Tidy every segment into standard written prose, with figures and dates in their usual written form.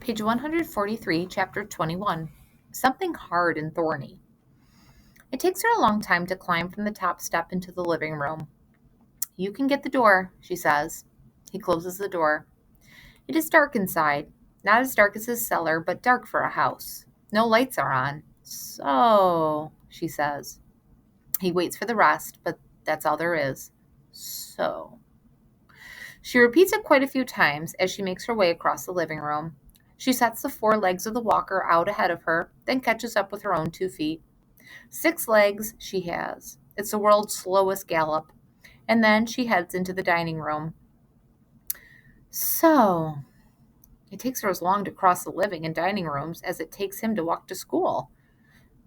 Page 143, Chapter 21. Something hard and thorny. It takes her a long time to climb from the top step into the living room. You can get the door, she says. He closes the door. It is dark inside. Not as dark as his cellar, but dark for a house. No lights are on. So, she says. He waits for the rest, but that's all there is. So. She repeats it quite a few times as she makes her way across the living room. She sets the four legs of the walker out ahead of her, then catches up with her own 2 feet. 6 legs she has. It's the world's slowest gallop. And then she heads into the dining room. So, it takes her as long to cross the living and dining rooms as it takes him to walk to school.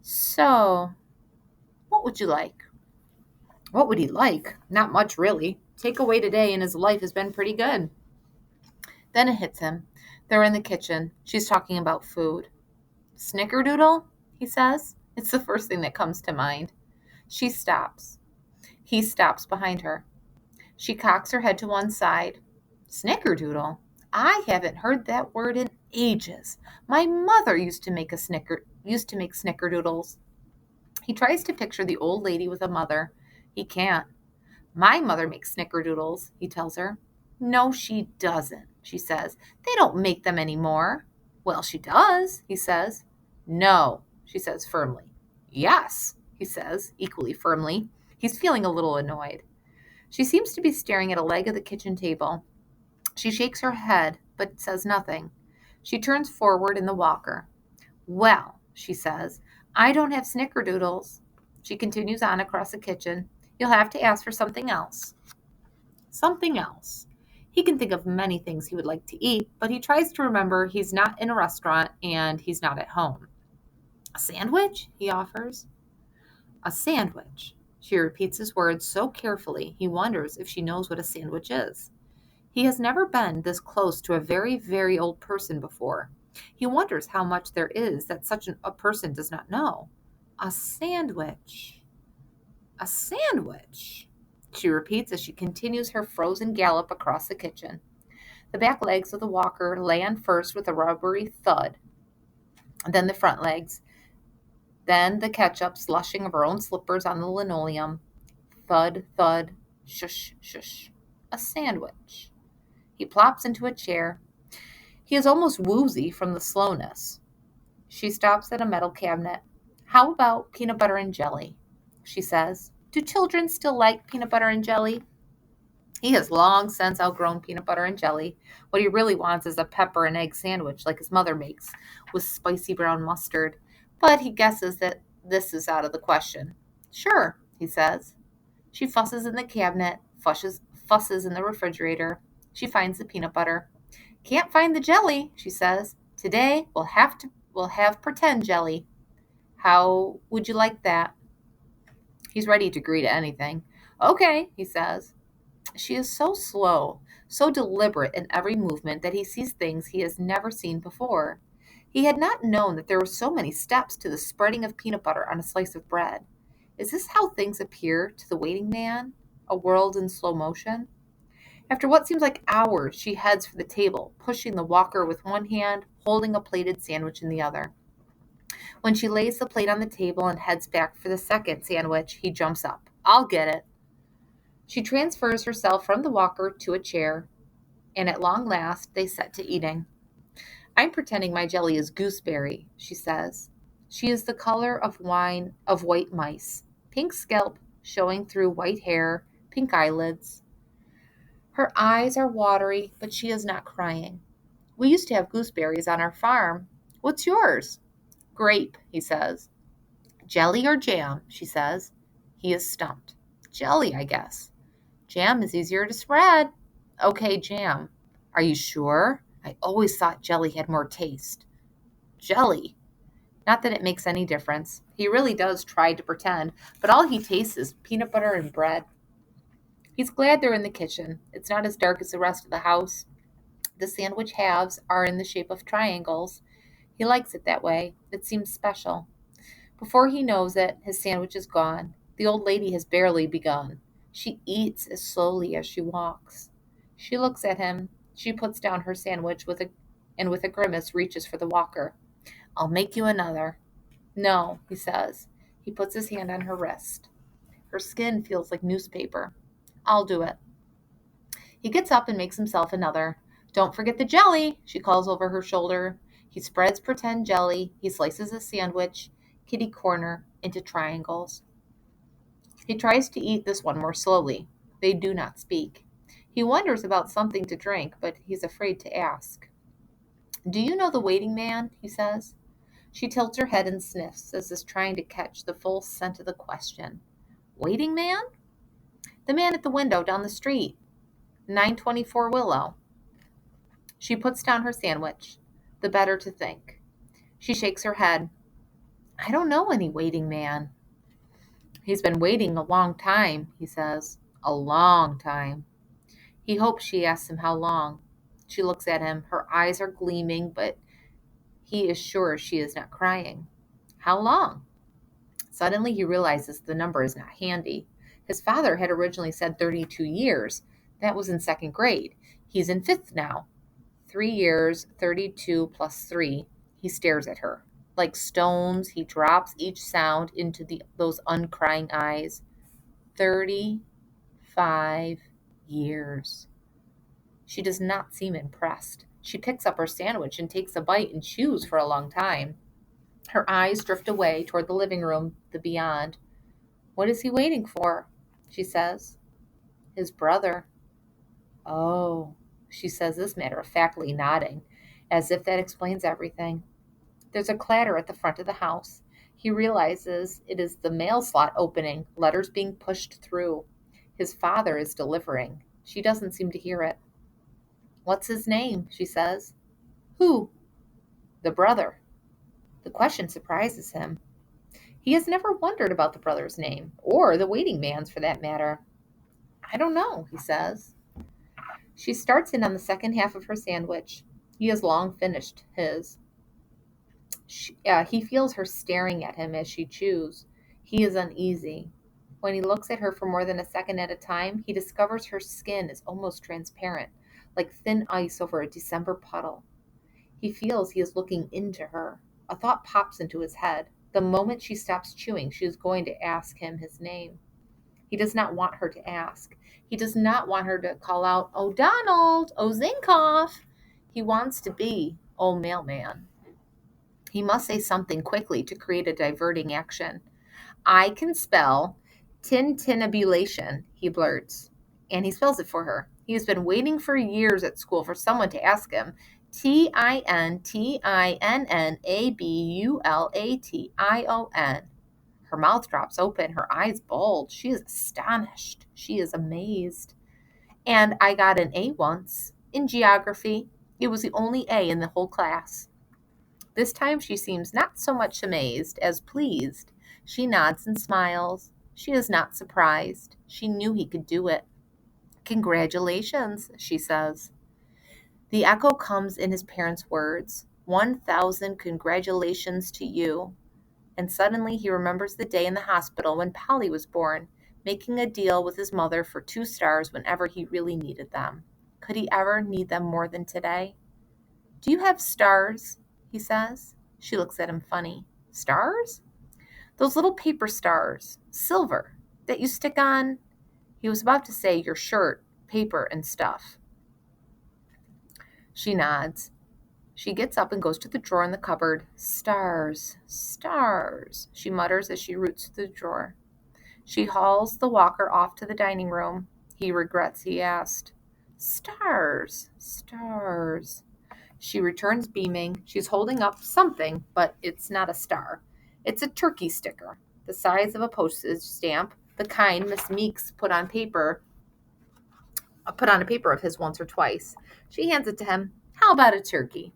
So, what would you like? What would he like? Not much, really. Take away today and his life has been pretty good. Then it hits him. They're in the kitchen. She's talking about food. Snickerdoodle, he says. It's the first thing that comes to mind. She stops. He stops behind her. She cocks her head to one side. Snickerdoodle? I haven't heard that word in ages. My mother used to make snickerdoodles. He tries to picture the old lady with a mother. He can't. My mother makes snickerdoodles, he tells her. No, she doesn't, she says. They don't make them anymore. Well, she does, he says. No, she says firmly. Yes, he says, equally firmly. He's feeling a little annoyed. She seems to be staring at a leg of the kitchen table. She shakes her head, but says nothing. She turns forward in the walker. Well, she says, I don't have snickerdoodles. She continues on across the kitchen. You'll have to ask for something else. Something else. He can think of many things he would like to eat, but he tries to remember he's not in a restaurant and he's not at home. A sandwich? He offers. A sandwich. She repeats his words so carefully he wonders if she knows what a sandwich is. He has never been this close to a very, very old person before. He wonders how much there is that such a person does not know. A sandwich. A sandwich, she repeats as she continues her frozen gallop across the kitchen. The back legs of the walker land first with a rubbery thud, then the front legs, then the ketchup slushing of her own slippers on the linoleum. Thud, thud, shush, shush. A sandwich. He plops into a chair. He is almost woozy from the slowness. She stops at a metal cabinet. How about peanut butter and jelly? She says. Do children still like peanut butter and jelly? He has long since outgrown peanut butter and jelly. What he really wants is a pepper and egg sandwich like his mother makes, with spicy brown mustard. But he guesses that this is out of the question. Sure, he says. She fusses in the cabinet, fusses in the refrigerator. She finds the peanut butter. Can't find the jelly, she says. Today we'll have pretend jelly. How would you like that? He's ready to agree to anything. Okay, he says. She is so slow, so deliberate in every movement that he sees things he has never seen before. He had not known that there were so many steps to the spreading of peanut butter on a slice of bread. Is this how things appear to the waiting man? A world in slow motion? After what seems like hours, she heads for the table, pushing the walker with one hand, holding a plated sandwich in the other. When she lays the plate on the table and heads back for the second sandwich, he jumps up. I'll get it. She transfers herself from the walker to a chair, and at long last they set to eating. I'm pretending my jelly is gooseberry, she says. She is the color of white mice, pink scalp showing through white hair, pink eyelids. Her eyes are watery, but she is not crying. We used to have gooseberries on our farm. What's yours? Grape, he says. Jelly or jam, she says. He is stumped. Jelly, I guess. Jam is easier to spread. Okay, jam. Are you sure? I always thought jelly had more taste. Jelly. Not that it makes any difference. He really does try to pretend, but all he tastes is peanut butter and bread. He's glad they're in the kitchen. It's not as dark as the rest of the house. The sandwich halves are in the shape of triangles. He likes it that way. It seems special. Before he knows it, his sandwich is gone. The old lady has barely begun. She eats as slowly as she walks. She looks at him. She puts down her sandwich with a and with a grimace reaches for the walker. I'll make you another. No, he says. He puts his hand on her wrist. Her skin feels like newspaper. I'll do it. He gets up and makes himself another. Don't forget the jelly, she calls over her shoulder. He spreads pretend jelly. He slices a sandwich, kitty corner, into triangles. He tries to eat this one more slowly. They do not speak. He wonders about something to drink, but he's afraid to ask. Do you know the waiting man? He says. She tilts her head and sniffs, as if trying to catch the full scent of the question. Waiting man? The man at the window down the street. 924 Willow. She puts down her sandwich, the better to think. She shakes her head. I don't know any waiting man. He's been waiting a long time, he says. A long time. He hopes she asks him how long. She looks at him. Her eyes are gleaming, but he is sure she is not crying. How long? Suddenly he realizes the number is not handy. His father had originally said 32 years. That was in second grade. He's in fifth now. 3 years, 32 plus 3. He stares at her. Like stones, he drops each sound into those uncrying eyes. 35 years. She does not seem impressed. She picks up her sandwich and takes a bite and chews for a long time. Her eyes drift away toward the living room, the beyond. What is he waiting for? She says. His brother. Oh, she says this matter-of-factly, nodding, as if that explains everything. There's a clatter at the front of the house. He realizes it is the mail slot opening, letters being pushed through. His father is delivering. She doesn't seem to hear it. What's his name? She says. Who? The brother. The question surprises him. He has never wondered about the brother's name, or the waiting man's for that matter. I don't know, he says. She starts in on the second half of her sandwich. He has long finished his. He feels her staring at him as she chews. He is uneasy. When he looks at her for more than a second at a time, he discovers her skin is almost transparent, like thin ice over a December puddle. He feels he is looking into her. A thought pops into his head. The moment she stops chewing, she is going to ask him his name. He does not want her to ask. He does not want her to call out, "Oh, Donald! Oh, Zinkoff!" He wants to be, "Oh, mailman." He must say something quickly to create a diverting action. I can spell tintinnabulation, he blurts. And he spells it for her. He has been waiting for years at school for someone to ask him. Tintinnabulation. Her mouth drops open. Her eyes bulge. She is astonished. She is amazed. And I got an A once in geography. It was the only A in the whole class. This time she seems not so much amazed as pleased. She nods and smiles. She is not surprised. She knew he could do it. Congratulations, she says. The echo comes in his parents' words. 1,000 congratulations to you. And suddenly he remembers the day in the hospital when Polly was born, making a deal with his mother for 2 stars whenever he really needed them. Could he ever need them more than today? Do you have stars? He says. She looks at him funny. Stars? Those little paper stars, silver, that you stick on, he was about to say, your shirt, paper, and stuff. She nods. She gets up and goes to the drawer in the cupboard. Stars, stars, she mutters as she roots through the drawer. She hauls the walker off to the dining room. He regrets he asked. Stars, stars. She returns beaming. She's holding up something, but it's not a star. It's a turkey sticker, the size of a postage stamp, the kind Miss Meeks put on a paper of his once or twice. She hands it to him. How about a turkey?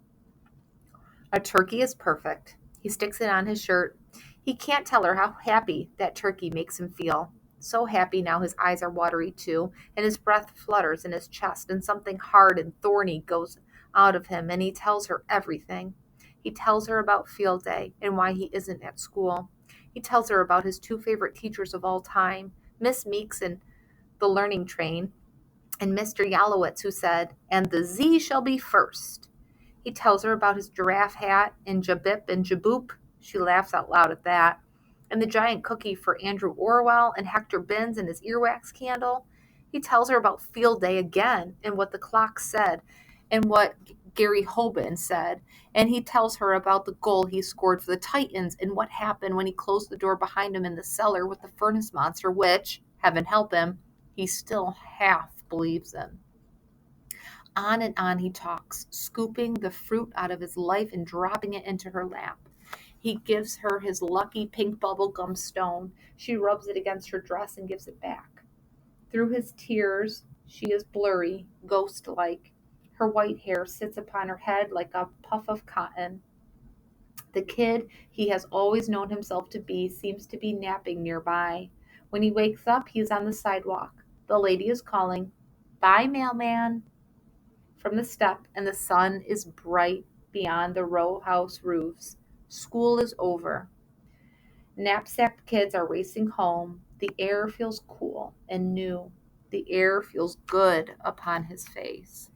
A turkey is perfect. He sticks it on his shirt. He can't tell her how happy that turkey makes him feel. So happy now his eyes are watery too, and his breath flutters in his chest, and something hard and thorny goes out of him, and he tells her everything. He tells her about field day and why he isn't at school. He tells her about his 2 favorite teachers of all time, Miss Meeks and the learning train, and Mr. Yalowitz, who said, and the Z shall be first. He tells her about his giraffe hat and Jabip and Jaboop. She laughs out loud at that. And the giant cookie for Andrew Orwell and Hector Binns and his earwax candle. He tells her about field day again and what the clock said and what Gary Hoban said. And he tells her about the goal he scored for the Titans and what happened when he closed the door behind him in the cellar with the furnace monster, which, heaven help him, he still half believes in. On and on he talks, scooping the fruit out of his life and dropping it into her lap. He gives her his lucky pink bubblegum stone. She rubs it against her dress and gives it back. Through his tears, she is blurry, ghost-like. Her white hair sits upon her head like a puff of cotton. The kid he has always known himself to be seems to be napping nearby. When he wakes up, he is on the sidewalk. The lady is calling, "Bye, mailman," from the step, and the sun is bright beyond the row house roofs. School is over. Knapsack kids are racing home. The air feels cool and new. The air feels good upon his face.